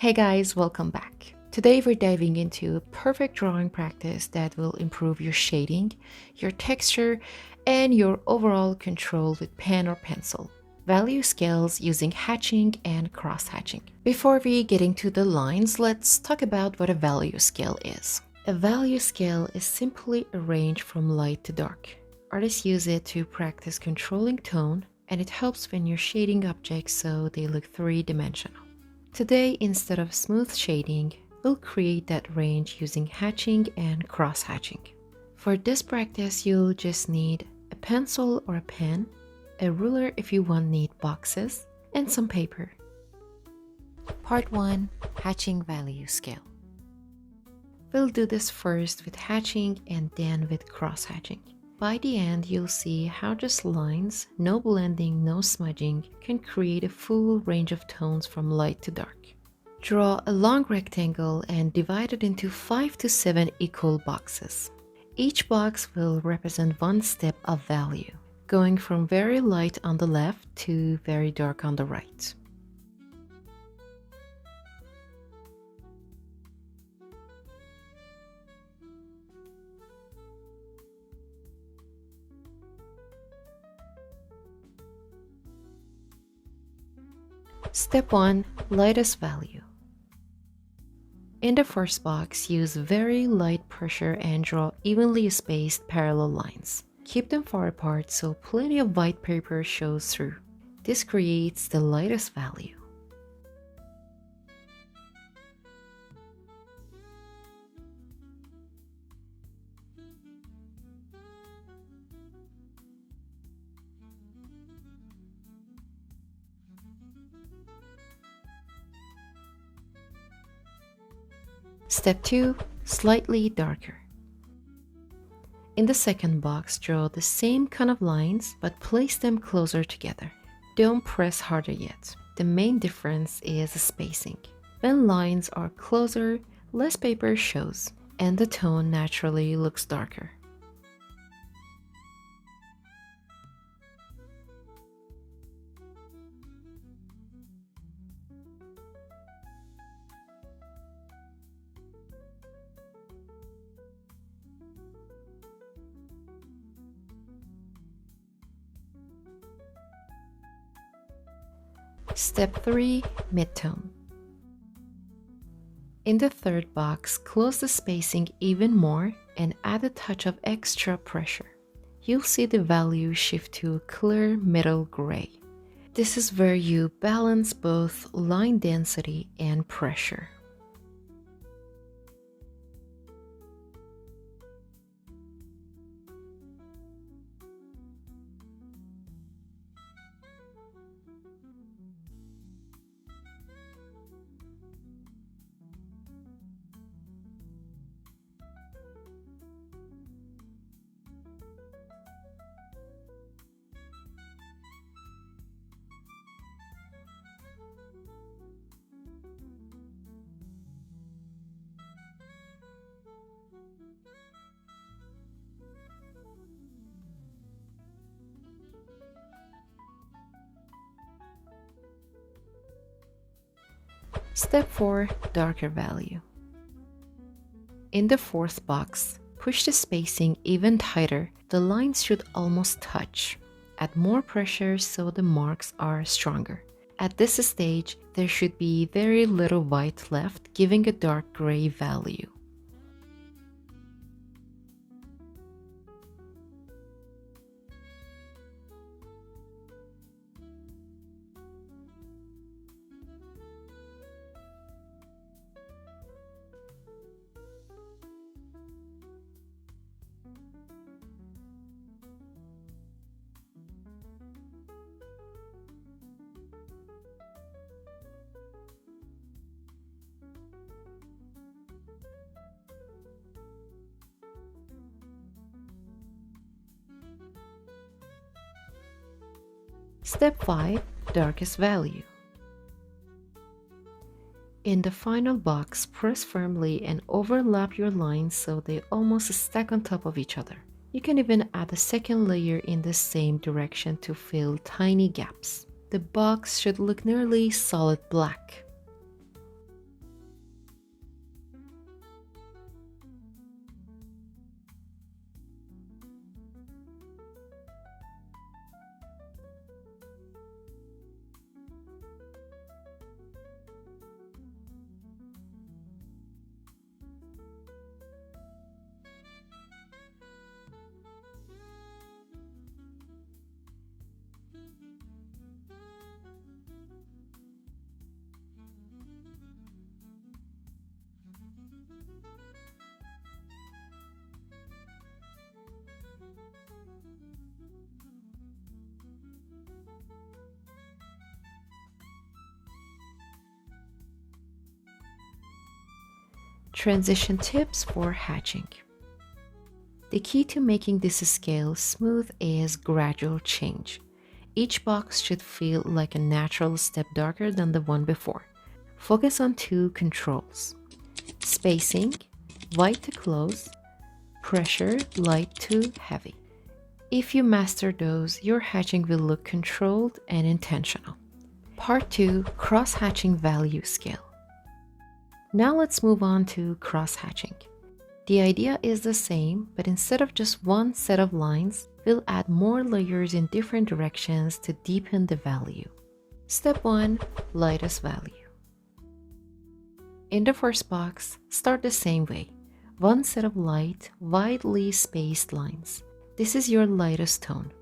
Hey guys, welcome back. Today we're diving into a perfect drawing practice that will improve your shading, your texture, and your overall control with pen or pencil. Value scales using hatching and cross hatching. Before we get into the lines, let's talk about what a value scale is. A value scale is simply a range from light to dark. Artists use it to practice controlling tone, and it helps when you're shading objects so they look three-dimensional. Today, instead of smooth shading, we'll create that range using hatching and cross hatching. For this practice, you'll just need a pencil or a pen, a ruler if you want neat boxes, and some paper. Part 1. Hatching Value Scale. We'll do this first with hatching and then with cross hatching. By the end, you'll see how just lines, no blending, no smudging, can create a full range of tones from light to dark. Draw a long rectangle and divide it into 5 to 7 equal boxes. Each box will represent one step of value, going from very light on the left to very dark on the right. Step 1. Lightest value. In the first box, use very light pressure and draw evenly spaced parallel lines. Keep them far apart so plenty of white paper shows through. This creates the lightest value. Step 2. Slightly darker. In the second box, draw the same kind of lines, but place them closer together. Don't press harder yet. The main difference is the spacing. When lines are closer, less paper shows, and the tone naturally looks darker. Step 3. Midtone. In the third box, close the spacing even more and add a touch of extra pressure. You'll see the value shift to a clear middle gray. This is where you balance both line density and pressure. Step 4. Darker value. In the fourth box, push the spacing even tighter. The lines should almost touch. Add more pressure so the marks are stronger. At this stage, there should be very little white left, giving a dark gray value. Step 5. Darkest value. In the final box, press firmly and overlap your lines so they almost stack on top of each other. You can even add a second layer in the same direction to fill tiny gaps. The box should look nearly solid black. Transition tips for hatching. The key to making this scale smooth is gradual change. Each box should feel like a natural step darker than the one before. Focus on two controls: spacing, light to close, pressure, light to heavy. If you master those, your hatching will look controlled and intentional. Part 2: Cross Hatching Value Scale. Now let's move on to cross hatching. The idea is the same, but instead of just one set of lines, we'll add more layers in different directions to deepen the value. Step 1: Lightest value. In the first box, start the same way. One set of light, widely spaced lines. This is your lightest tone.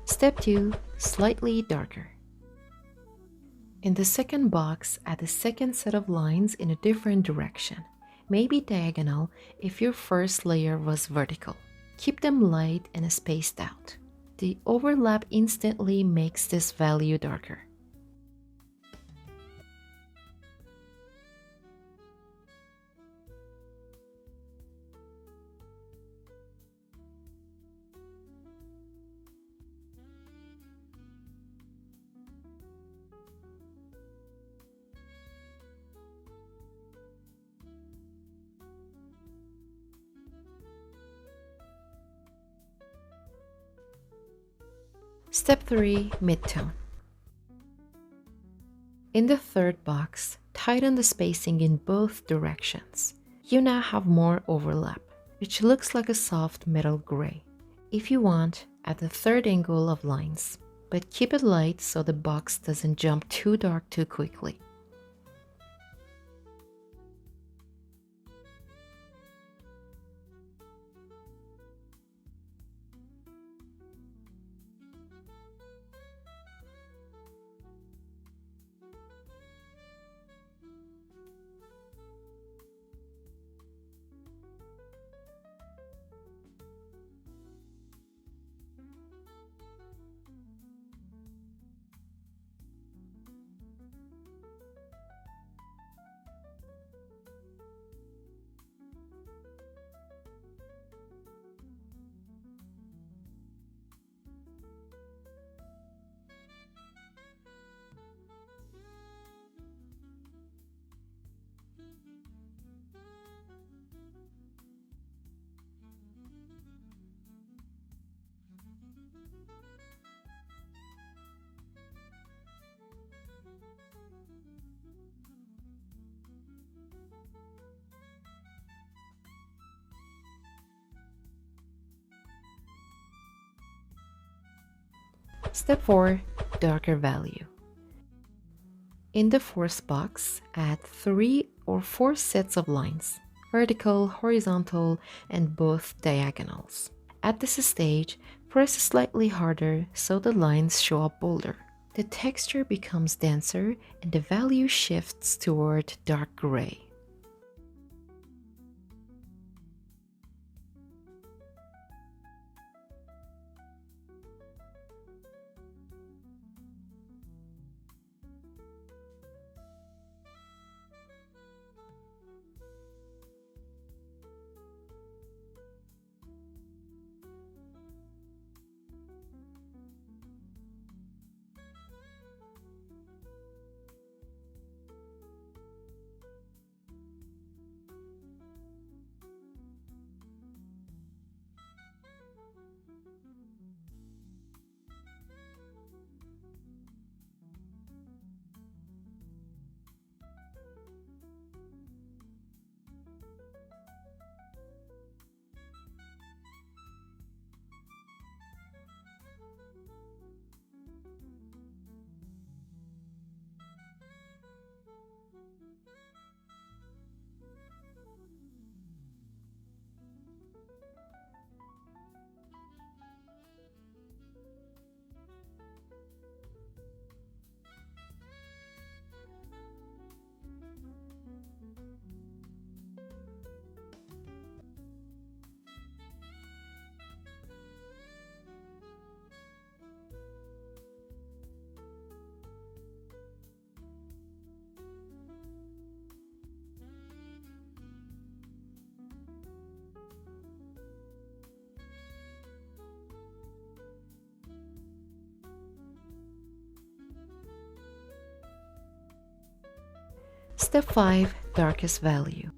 Step 2: Slightly darker. In the second box, add a second set of lines in a different direction, maybe diagonal if your first layer was vertical. Keep them light and spaced out. The overlap instantly makes this value darker. Step 3: Midtone. In the third box, tighten the spacing in both directions. You now have more overlap, which looks like a soft metal gray. If you want, add a third angle of lines, but keep it light so the box doesn't jump too dark too quickly. Step 4: Darker value. In the fourth box, add 3 or 4 sets of lines, vertical, horizontal, and both diagonals. At this stage, press slightly harder so the lines show up bolder. The texture becomes denser and the value shifts toward dark gray. Step 5. Darkest value.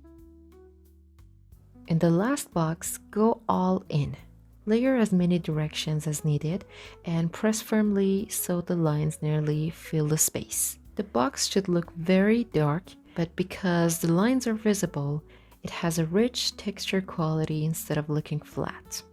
In the last box, go all in. Layer as many directions as needed and press firmly so the lines nearly fill the space. The box should look very dark, but because the lines are visible, it has a rich texture quality instead of looking flat.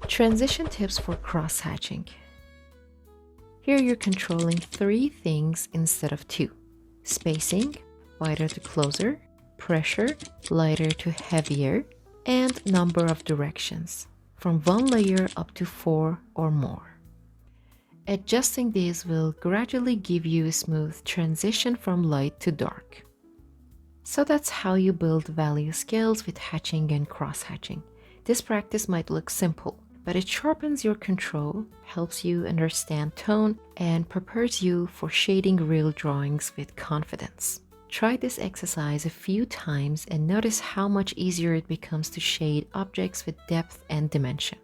Transition tips for cross-hatching. Here you're controlling 3 things instead of 2. Spacing, wider to closer, pressure, lighter to heavier, and number of directions, from 1 layer up to 4 or more. Adjusting these will gradually give you a smooth transition from light to dark. So that's how you build value scales with hatching and cross-hatching. This practice might look simple, but it sharpens your control, helps you understand tone, and prepares you for shading real drawings with confidence. Try this exercise a few times and notice how much easier it becomes to shade objects with depth and dimension.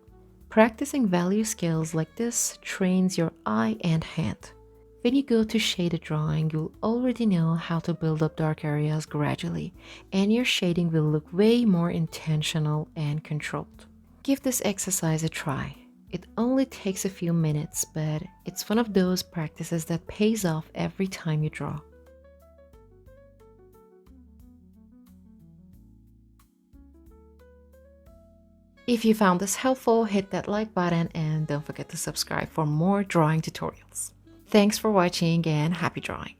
Practicing value scales like this trains your eye and hand. When you go to shade a drawing, you'll already know how to build up dark areas gradually, and your shading will look way more intentional and controlled. Give this exercise a try. It only takes a few minutes, but it's one of those practices that pays off every time you draw. If you found this helpful, hit that like button and don't forget to subscribe for more drawing tutorials. Thanks for watching and happy drawing!